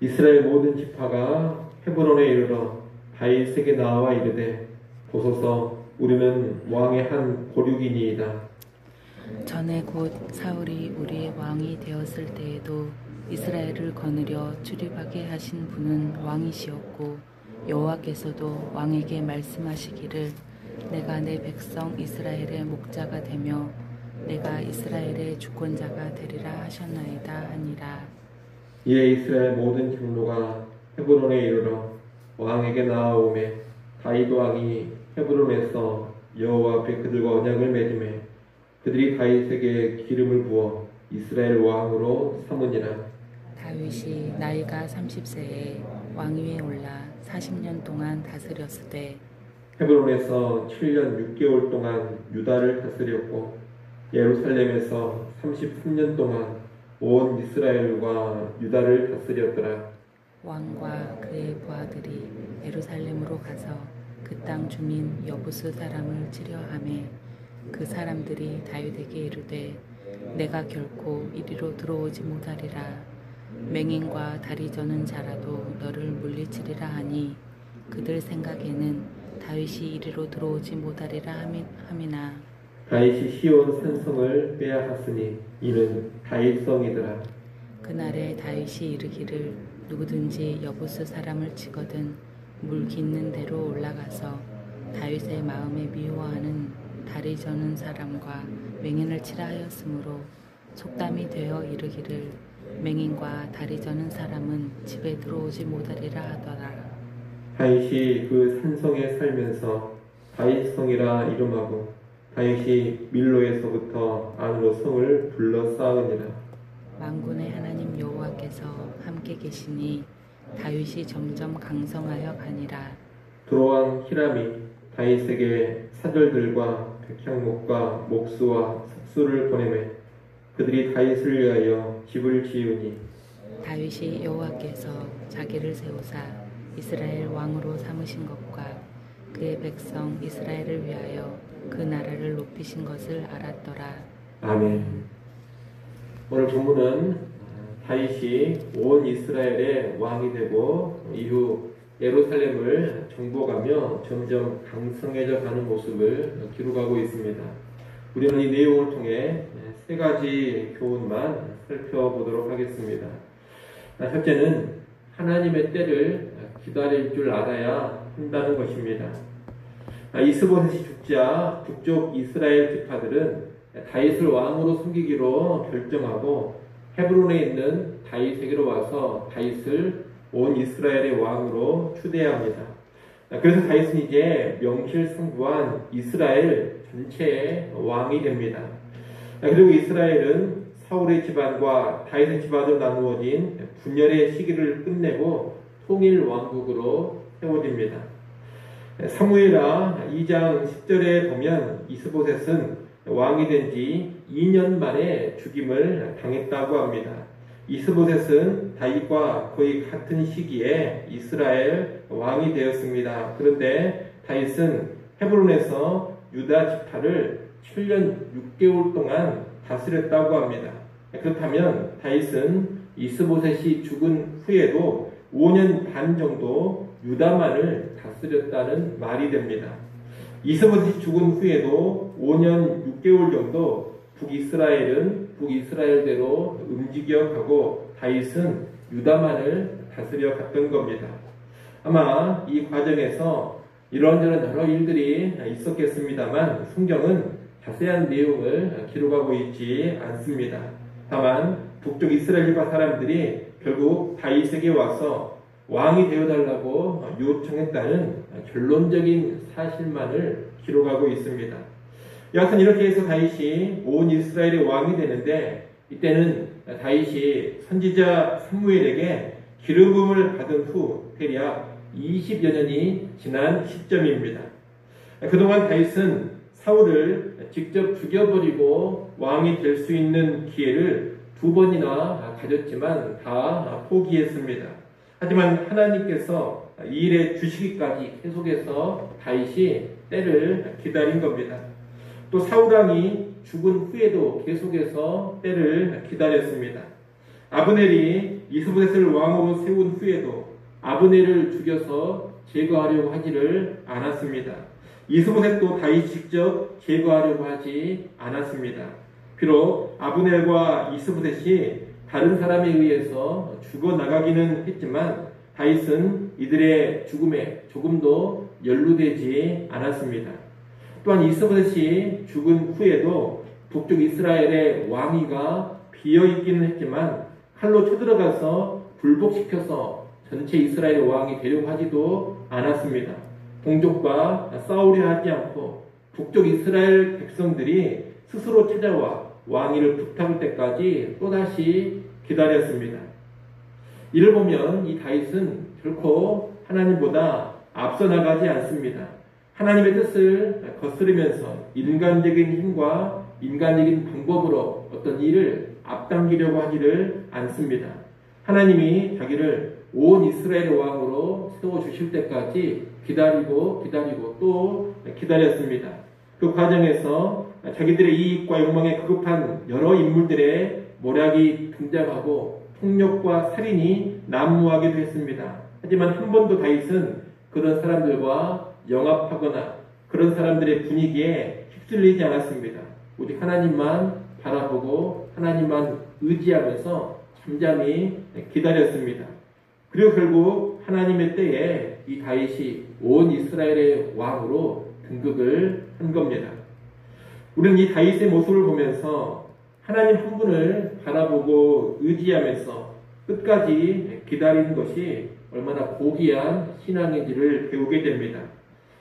이스라엘 모든 지파가 헤브론에 이르러 다윗에게 나와 이르되 보소서 우리는 왕의 한 고륙이니이다. 전에 곧 사울이 우리의 왕이 되었을 때에도 이스라엘을 거느려 출입하게 하신 분은 왕이시었고 여호와께서도 왕에게 말씀하시기를 내가 내 백성 이스라엘의 목자가 되며 내가 이스라엘의 주권자가 되리라 하셨나이다 하니라. 이에 이스라엘 모든 장로가 헤브론에 이르러 왕에게 나아오매 다윗 왕이 헤브론에서 여호와 앞에 그들과 언약을 맺음에 그들이 다윗에게 기름을 부어 이스라엘 왕으로 삼으니라. 다윗이 나이가 30세에 왕위에 올라 40년 동안 다스렸으되 헤브론에서 7년 6개월 동안 유다를 다스렸고 예루살렘에서 33년 동안 온 이스라엘과 유다를 다스렸더라. 왕과 그의 부하들이 예루살렘으로 가서 그 땅 주민 여부스 사람을 치려하매 그 사람들이 다윗에게 이르되 내가 결코 이리로 들어오지 못하리라. 맹인과 다리 저는 자라도 너를 물리치리라 하니 그들 생각에는 다윗이 이리로 들어오지 못하리라 함이나 다윗이 시온 산성을 빼앗았으니 이는 다윗성이더라. 그날에 다윗이 이르기를 누구든지 여부스 사람을 치거든 물 깃는 대로 올라가서 다윗의 마음에 미워하는 다리 저는 사람과 맹인을 치라 하였으므로 속담이 되어 이르기를 맹인과 다리 저는 사람은 집에 들어오지 못하리라 하더라. 다윗이 그 산성에 살면서 다윗성이라 이름하고 다윗이 밀로에서부터 안으로 성을 둘러 쌓으니라. 만군의 하나님 여호와께서 함께 계시니 다윗이 점점 강성하여 가니라. 두로왕 히람이 다윗에게 사절들과 백향목과 목수와 석수를 보내매 그들이 다윗을 위하여 집을 지으니 다윗이 여호와께서 자기를 세우사 이스라엘 왕으로 삼으신 것과 그의 백성 이스라엘을 위하여 그 나라를 높이신 것을 알았더라. 아멘. 오늘 본문은 다윗이 온 이스라엘의 왕이 되고 이후 예루살렘을 정복하며 점점 강성해져 가는 모습을 기록하고 있습니다. 우리는 이 내용을 통해 세 가지 교훈만 살펴보도록 하겠습니다. 첫째는 하나님의 때를 기다릴 줄 알아야 한다는 것입니다. 이스보셋이 죽자 북쪽 이스라엘 지파들은 다윗을 왕으로 섬기기로 결정하고 헤브론에 있는 다윗에게로 와서 다윗을 온 이스라엘의 왕으로 추대합니다. 그래서 다윗은 이제 명실상부한 이스라엘 전체의 왕이 됩니다. 그리고 이스라엘은 사울의 집안과 다윗의 집안으로 나누어진 분열의 시기를 끝내고 통일 왕국으로 세워집니다. 사무엘하 2장 10절에 보면 이스보셋은 왕이 된 지 2년 만에 죽임을 당했다고 합니다. 이스보셋은 다윗과 거의 같은 시기에 이스라엘 왕이 되었습니다. 그런데 다윗은 헤브론에서 유다 지파를 7년 6개월 동안 다스렸다고 합니다. 그렇다면 다윗은 이스보셋이 죽은 후에도 5년 반 정도 유다만을 다스렸다는 말이 됩니다. 이스보셋이 죽은 후에도 5년 6개월 정도 북이스라엘은 북이스라엘대로 움직여가고 다윗은 유다만을 다스려 갔던 겁니다. 아마 이 과정에서 이런저런 여러 일들이 있었겠습니다만 성경은 자세한 내용을 기록하고 있지 않습니다. 다만 북쪽 이스라엘 지파 사람들이 결국 다윗에게 와서 왕이 되어달라고 요청했다는 결론적인 사실만을 기록하고 있습니다. 여하튼 이렇게 해서 다윗이 온 이스라엘의 왕이 되는데 이때는 다윗이 선지자 사무엘에게 기름 부음을 받은 후 대략 20여 년이 지난 시점입니다. 그동안 다윗은 사울을 직접 죽여버리고 왕이 될 수 있는 기회를 2번이나 가졌지만 다 포기했습니다. 하지만 하나님께서 이 일에 주시기까지 계속해서 다윗이 때를 기다린 겁니다. 또 사울왕이 죽은 후에도 계속해서 때를 기다렸습니다. 아브넬이 이스보셋을 왕으로 세운 후에도 아브넬을 죽여서 제거하려고 하지를 않았습니다. 이스보셋도 다윗이 직접 제거하려고 하지 않았습니다. 비록 아브넬과 이스보셋이 다른 사람에 의해서 죽어나가기는 했지만 다윗은 이들의 죽음에 조금도 연루되지 않았습니다. 또한 이스보셋이 죽은 후에도 북쪽 이스라엘의 왕위가 비어있기는 했지만 칼로 쳐들어가서 불복시켜서 전체 이스라엘의 왕이 되려고 하지도 않았습니다. 동족과 싸우려 하지 않고 북쪽 이스라엘 백성들이 스스로 찾아와 왕위를 부탁할 때까지 또다시 기다렸습니다. 이를 보면 이 다윗은 결코 하나님보다 앞서 나가지 않습니다. 하나님의 뜻을 거스르면서 인간적인 힘과 인간적인 방법으로 어떤 일을 앞당기려고 하지를 않습니다. 하나님이 자기를 온 이스라엘의 왕으로 세워주실 때까지 기다리고 또 기다렸습니다. 그 과정에서 자기들의 이익과 욕망에 급급한 여러 인물들의 모략이 등장하고 폭력과 살인이 난무하기도 했습니다. 하지만 한 번도 다윗은 그런 사람들과 영합하거나 그런 사람들의 분위기에 휩쓸리지 않았습니다. 오직 하나님만 바라보고 하나님만 의지하면서 잠잠히 기다렸습니다. 그리고 결국 하나님의 때에 이 다윗이 온 이스라엘의 왕으로 등극을 한 겁니다. 우리는 이 다윗의 모습을 보면서 하나님 한 분을 바라보고 의지하면서 끝까지 기다리는 것이 얼마나 고귀한 신앙인지를 배우게 됩니다.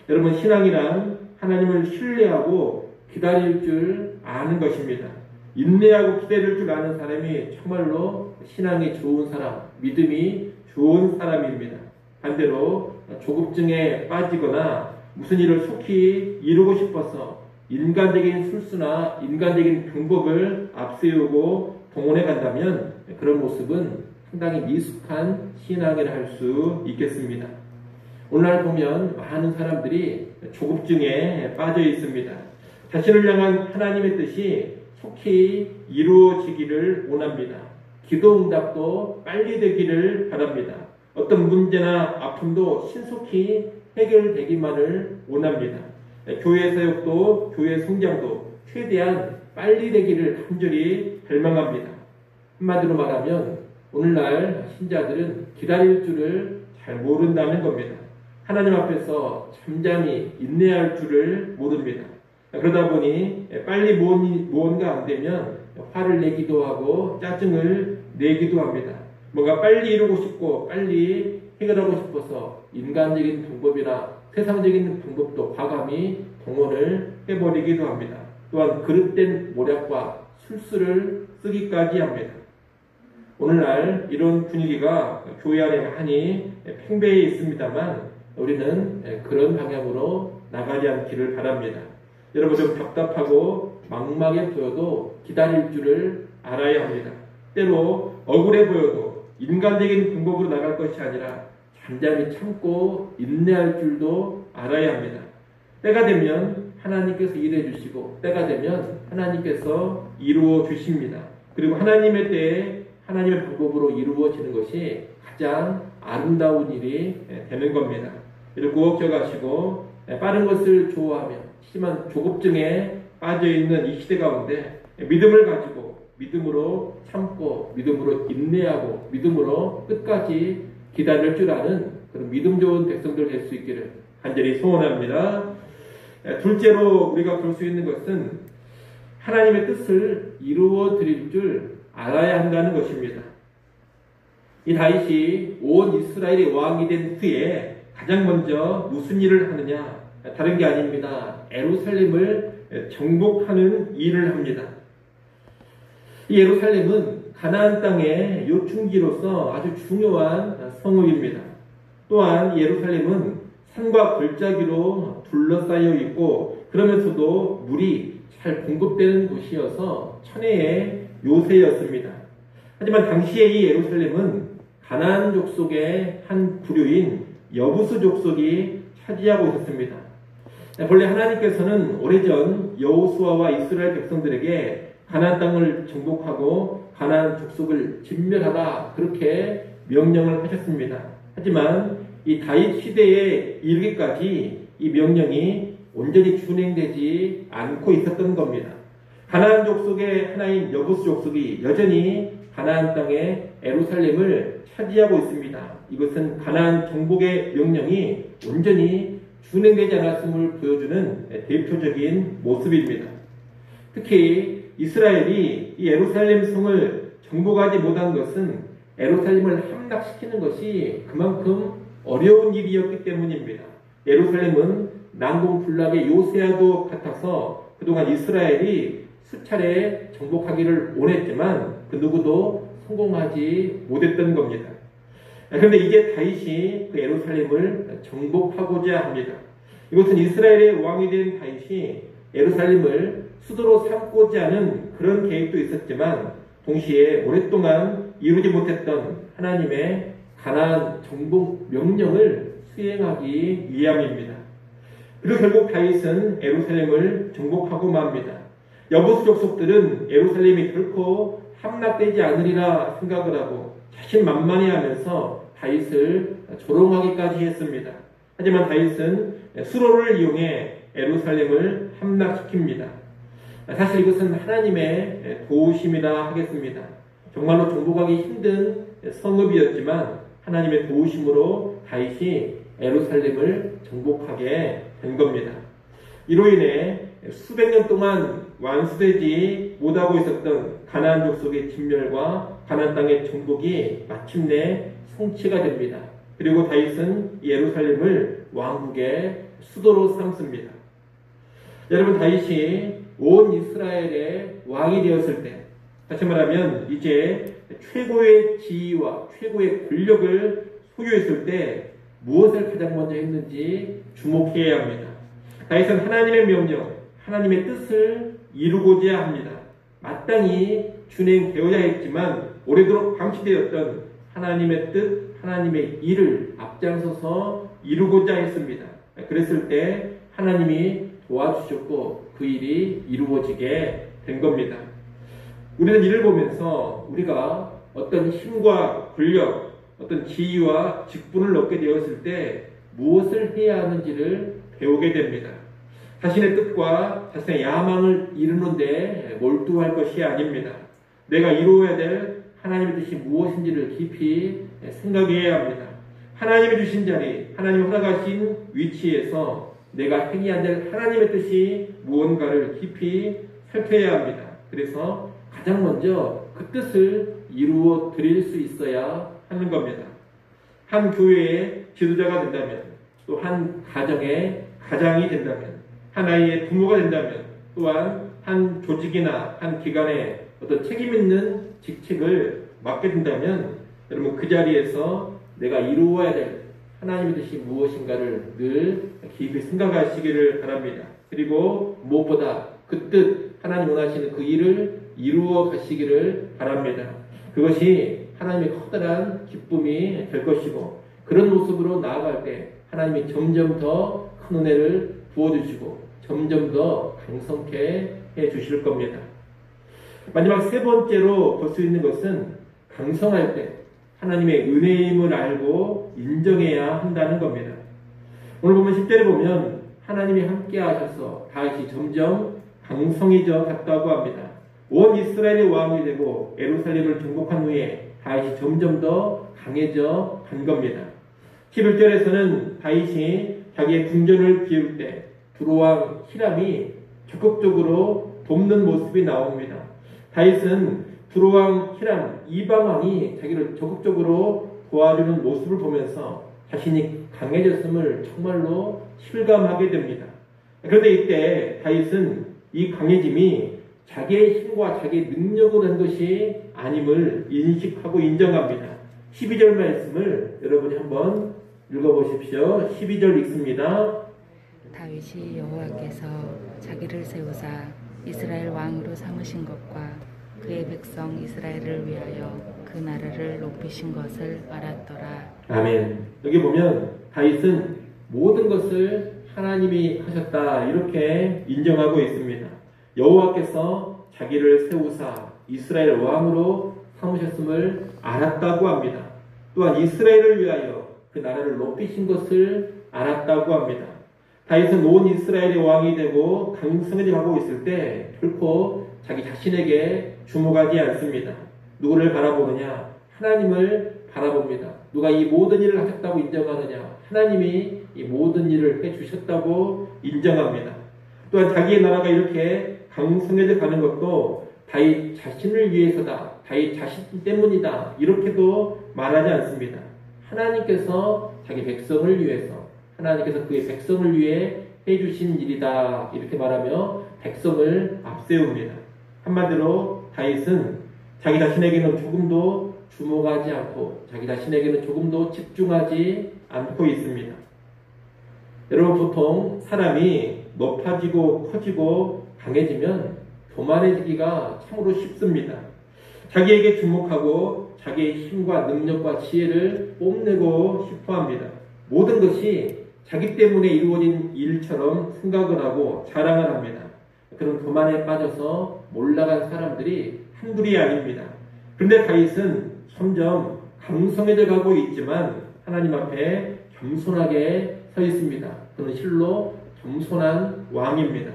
여러분, 신앙이란 하나님을 신뢰하고 기다릴 줄 아는 것입니다. 인내하고 기다릴 줄 아는 사람이 정말로 신앙이 좋은 사람, 믿음이 좋은 사람입니다. 반대로 조급증에 빠지거나 무슨 일을 속히 이루고 싶어서 인간적인 술수나 인간적인 방법을 앞세우고 동원해 간다면 그런 모습은 상당히 미숙한 신앙이라 할 수 있겠습니다. 오늘날 보면 많은 사람들이 조급증에 빠져 있습니다. 자신을 향한 하나님의 뜻이 속히 이루어지기를 원합니다. 기도 응답도 빨리 되기를 바랍니다. 어떤 문제나 아픔도 신속히 해결되기만을 원합니다. 교회 사역도 교회 성장도 최대한 빨리 되기를 간절히 갈망합니다. 한마디로 말하면 오늘날 신자들은 기다릴 줄을 잘 모른다는 겁니다. 하나님 앞에서 잠잠히 인내할 줄을 모릅니다. 그러다 보니 빨리 무언가 안 되면 화를 내기도 하고 짜증을 내기도 합니다. 뭔가 빨리 이루고 싶고 빨리 해결하고 싶어서 인간적인 방법이나 세상적인 방법도 과감히 동원을 해버리기도 합니다. 또한 그릇된 모략과 술수를 쓰기까지 합니다. 오늘날 이런 분위기가 교회 안에 많이 팽배해 있습니다만 우리는 그런 방향으로 나가지 않기를 바랍니다. 여러분, 좀 답답하고 막막해 보여도 기다릴 줄을 알아야 합니다. 때로 억울해 보여도 인간적인 방법으로 나갈 것이 아니라 잠잠히 참고 인내할 줄도 알아야 합니다. 때가 되면 하나님께서 일해 주시고 때가 되면 하나님께서 이루어 주십니다. 그리고 하나님의 때에 하나님의 방법으로 이루어지는 것이 가장 아름다운 일이 되는 겁니다. 이를 꼭 기억하시고 빠른 것을 좋아하며 심한 조급증에 빠져있는 이 시대 가운데 믿음을 가지고 믿음으로 참고 믿음으로 인내하고 믿음으로 끝까지 기다릴 줄 아는 그런 믿음 좋은 백성들 될 수 있기를 간절히 소원합니다. 둘째로 우리가 볼 수 있는 것은 하나님의 뜻을 이루어 드릴 줄 알아야 한다는 것입니다. 이 다윗이 온 이스라엘의 왕이 된 후에 가장 먼저 무슨 일을 하느냐? 다른 게 아닙니다. 예루살렘을 정복하는 일을 합니다. 이 예루살렘은 가나안 땅의 요충지로서 아주 중요한 성읍입니다. 또한 예루살렘은 산과 골짜기로 둘러싸여 있고 그러면서도 물이 잘 공급되는 곳이어서 천혜의 요새였습니다. 하지만 당시에 이 예루살렘은 가나안 족속의 한 부류인 여부스 족속이 차지하고 있었습니다. 본래 하나님께서는 오래전 여호수아와 이스라엘 백성들에게 가나안 땅을 정복하고 가나안 족속을 진멸하라 그렇게 명령을 하셨습니다. 하지만 이 다윗 시대에 이르기까지 이 명령이 온전히 준행되지 않고 있었던 겁니다. 가나안 족속의 하나인 여부스 족속이 여전히 가나안 땅의 예루살렘을 차지하고 있습니다. 이것은 가나안 정복의 명령이 온전히 준행되지 않았음을 보여주는 대표적인 모습입니다. 특히 이스라엘이 이 예루살렘 성을 정복하지 못한 것은 예루살렘을 함락시키는 것이 그만큼 어려운 일이었기 때문입니다. 예루살렘은 난공불락의 요새와도 같아서 그동안 이스라엘이 수차례 정복하기를 원했지만 그 누구도 성공하지 못했던 겁니다. 그런데 이제 다윗이 그 예루살렘을 정복하고자 합니다. 이것은 이스라엘의 왕이 된 다윗이 예루살렘을 수도로 삼고자 하는 그런 계획도 있었지만 동시에 오랫동안 이루지 못했던 하나님의 가나안 정복 명령을 수행하기 위함입니다. 그리고 결국 다윗은 예루살렘을 정복하고 맙니다. 여부스 족속들은 예루살렘이 결코 함락되지 않으리라 생각을 하고 자신만만해하면서 다윗을 조롱하기까지 했습니다. 하지만 다윗은 수로를 이용해 예루살렘을 함락시킵니다. 사실 이것은 하나님의 도우심이라 하겠습니다. 정말로 정복하기 힘든 성읍이었지만 하나님의 도우심으로 다윗이 예루살렘을 정복하게 된 겁니다. 이로 인해 수백 년 동안 완수되지 못하고 있었던 가나안 족속의 진멸과 가나안 땅의 정복이 마침내 성취가 됩니다. 그리고 다윗은 예루살렘을 왕국의 수도로 삼습니다. 여러분, 다윗이 온 이스라엘의 왕이 되었을 때, 다시 말하면 이제 최고의 지위와 최고의 권력을 소유했을 때 무엇을 가장 먼저 했는지 주목해야 합니다. 다윗은 하나님의 명령, 하나님의 뜻을 이루고자 합니다. 마땅히 준행되어야 했지만 오래도록 방치되었던 하나님의 뜻, 하나님의 일을 앞장서서 이루고자 했습니다. 그랬을 때 하나님이 도와주셨고 그 일이 이루어지게 된 겁니다. 우리는 이를 보면서 우리가 어떤 힘과 권력, 어떤 지위와 직분을 얻게 되었을 때 무엇을 해야 하는지를 배우게 됩니다. 자신의 뜻과 자신의 야망을 이루는 데 몰두할 것이 아닙니다. 내가 이루어야 될 하나님의 뜻이 무엇인지를 깊이 생각해야 합니다. 하나님이 주신 자리, 하나님이 허락하신 위치에서 내가 행해야 될 하나님의 뜻이 무언가를 깊이 살펴야 합니다. 그래서 가장 먼저 그 뜻을 이루어 드릴 수 있어야 하는 겁니다. 한 교회의 지도자가 된다면, 또 한 가정의 가장이 된다면, 한 아이의 부모가 된다면, 또한 한 조직이나 한 기관에 어떤 책임 있는 직책을 맡게 된다면 여러분 그 자리에서 내가 이루어야 될 하나님의 뜻이 무엇인가를 늘 깊이 생각하시기를 바랍니다. 그리고 무엇보다 그 뜻, 하나님 원하시는 그 일을 이루어 가시기를 바랍니다. 그것이 하나님의 커다란 기쁨이 될 것이고 그런 모습으로 나아갈 때 하나님이 점점 더 큰 은혜를 부어주시고 점점 더 강성케 해주실 겁니다. 마지막 세 번째로 볼 수 있는 것은 강성할 때 하나님의 은혜임을 알고 인정해야 한다는 겁니다. 오늘 보면 10절에 보면 하나님이 함께 하셔서 다윗이 점점 강성해져 갔다고 합니다. 온 이스라엘의 왕이 되고 예루살렘을 정복한 후에 다윗이 점점 더 강해져 간 겁니다. 11절에서는 다윗이 자기의 궁전을 비울 때 두로왕 히람이 적극적으로 돕는 모습이 나옵니다. 다윗은 두로왕 히람 이방왕이 자기를 적극적으로 도와주는 모습을 보면서 자신이 강해졌음을 정말로 실감하게 됩니다. 그런데 이때 다윗은 이 강해짐이 자기의 힘과 자기의 능력으로 한 것이 아님을 인식하고 인정합니다. 12절 말씀을 여러분이 한번 읽어보십시오. 12절 읽습니다. 다윗이 여호와께서 자기를 세우사 이스라엘 왕으로 삼으신 것과 그의 백성 이스라엘을 위하여 그 나라를 높이신 것을 알았더라. 아멘. 여기 보면 다윗은 모든 것을 하나님이 하셨다 이렇게 인정하고 있습니다. 여호와께서 자기를 세우사 이스라엘 왕으로 삼으셨음을 알았다고 합니다. 또한 이스라엘을 위하여 그 나라를 높이신 것을 알았다고 합니다. 다윗은 온 이스라엘의 왕이 되고 강성해져 가고 있을 때 결코 자기 자신에게 주목하지 않습니다. 누구를 바라보느냐? 하나님을 바라봅니다. 누가 이 모든 일을 하셨다고 인정하느냐? 하나님이 이 모든 일을 해주셨다고 인정합니다. 또한 자기의 나라가 이렇게 강성해져 가는 것도 다윗 자신을 위해서다, 다윗 자신 때문이다, 이렇게도 말하지 않습니다. 하나님께서 자기 백성을 위해서, 하나님께서 그의 백성을 위해 해주신 일이다, 이렇게 말하며 백성을 앞세웁니다. 한마디로 다윗은 자기 자신에게는 조금도 주목하지 않고 자기 자신에게는 조금도 집중하지 않고 있습니다. 여러분, 보통 사람이 높아지고 커지고 강해지면 교만해지기가 참으로 쉽습니다. 자기에게 주목하고 자기의 힘과 능력과 지혜를 뽐내고 싶어합니다. 모든 것이 자기 때문에 이루어진 일처럼 생각을 하고 자랑을 합니다. 그런 교만에 빠져서 몰락한 사람들이 한둘이 아닙니다. 그런데 다윗은 점점 강성해져 가고 있지만 하나님 앞에 겸손하게 서 있습니다. 그는 실로 겸손한 왕입니다.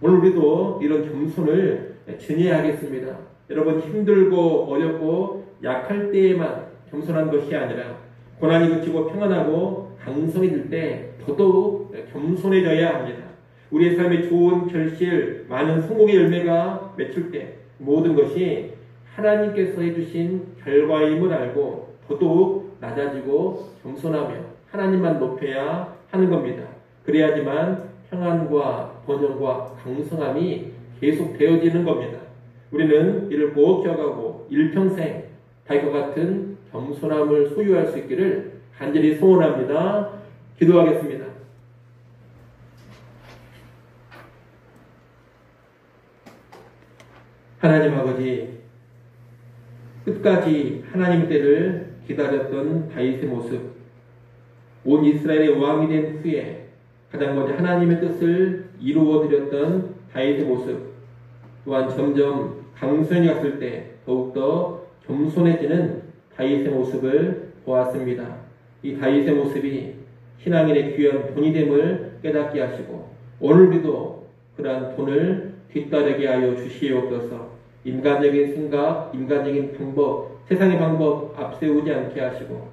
오늘 우리도 이런 겸손을 지녀야겠습니다. 여러분, 힘들고 어렵고 약할 때에만 겸손한 것이 아니라 고난이 그치고 평안하고 강성해질 때 더더욱 겸손해져야 합니다. 우리의 삶에 좋은 결실, 많은 성공의 열매가 맺힐 때 모든 것이 하나님께서 해주신 결과임을 알고 더더욱 낮아지고 겸손하며 하나님만 높여야 하는 겁니다. 그래야지만 평안과 번영과 강성함이 계속 되어지는 겁니다. 우리는 이를 꼭 기억하고 일평생 다윗과 같은 겸손함을 소유할 수 있기를 간절히 소원합니다. 기도하겠습니다. 하나님 아버지, 끝까지 하나님의 때를 기다렸던 다윗의 모습, 온 이스라엘의 왕이 된 후에 가장 먼저 하나님의 뜻을 이루어드렸던 다윗의 모습, 또한 점점 강성이 갔을 때 더욱더 겸손해지는 다윗의 모습을 보았습니다. 이 다윗의 모습이 신앙인의 귀한 본이 됨을 깨닫게 하시고 오늘도 그러한 본을 뒤따르게 하여 주시옵소서. 인간적인 생각, 인간적인 방법, 세상의 방법 앞세우지 않게 하시고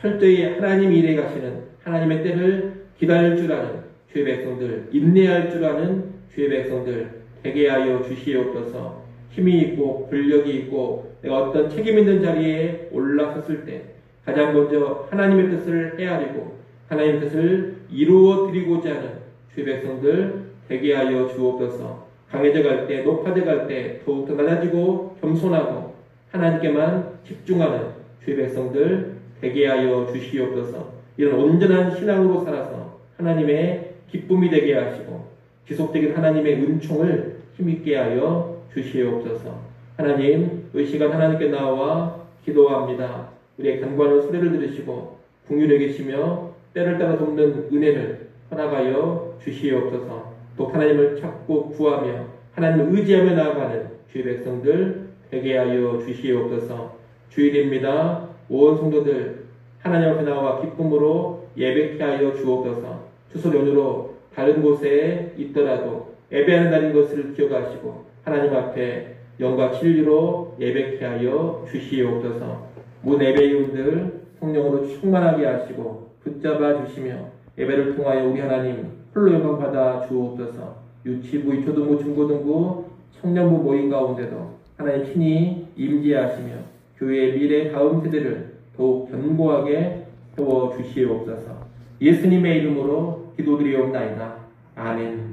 철저히 하나님 일에 가시는 하나님의 때를 기다릴 줄 아는 주의 백성들, 인내할 줄 아는 주의 백성들 되게 하여 주시옵소서. 힘이 있고 권력이 있고 내가 어떤 책임 있는 자리에 올라섰을 때 가장 먼저 하나님의 뜻을 헤아리고 하나님의 뜻을 이루어 드리고자 하는 주의 백성들 되게 하여 주옵소서. 강해져 갈 때, 높아져 갈 때 더욱더 낮아지고 겸손하고 하나님께만 집중하는 주의 백성들 되게 하여 주시옵소서. 이런 온전한 신앙으로 살아서 하나님의 기쁨이 되게 하시고 지속적인 하나님의 은총을 힘있게 하여 주시옵소서. 하나님, 이 시간 하나님께 나와 기도합니다. 우리의 간구하는 소리를 들으시고 긍휼히 계시며 때를 따라 돕는 은혜를 허락하여 주시옵소서. 또 하나님을 찾고 구하며 하나님을 의지하며 나아가는 주의 백성들 되게 하여 주시옵소서. 주일입니다. 온 성도들 하나님 앞에 나와 기쁨으로 예배케 하여 주옵소서. 추석 연휴로 다른 곳에 있더라도 예배하는 날인 것을 기억하시고 하나님 앞에 영과 진리로 예배케 하여 주시옵소서. 모든 예배위원들 성령으로 충만하게 하시고 붙잡아 주시며 예배를 통하여 우리 하나님 홀로 영광 받아 주옵소서. 유치부, 초등부, 중고등부, 청년부 모임 가운데도 하나님 친히 임재하시며 교회의 미래 다음 세대를 더욱 견고하게 세워 주시옵소서. 예수님의 이름으로 기도드리옵나이다. 아멘.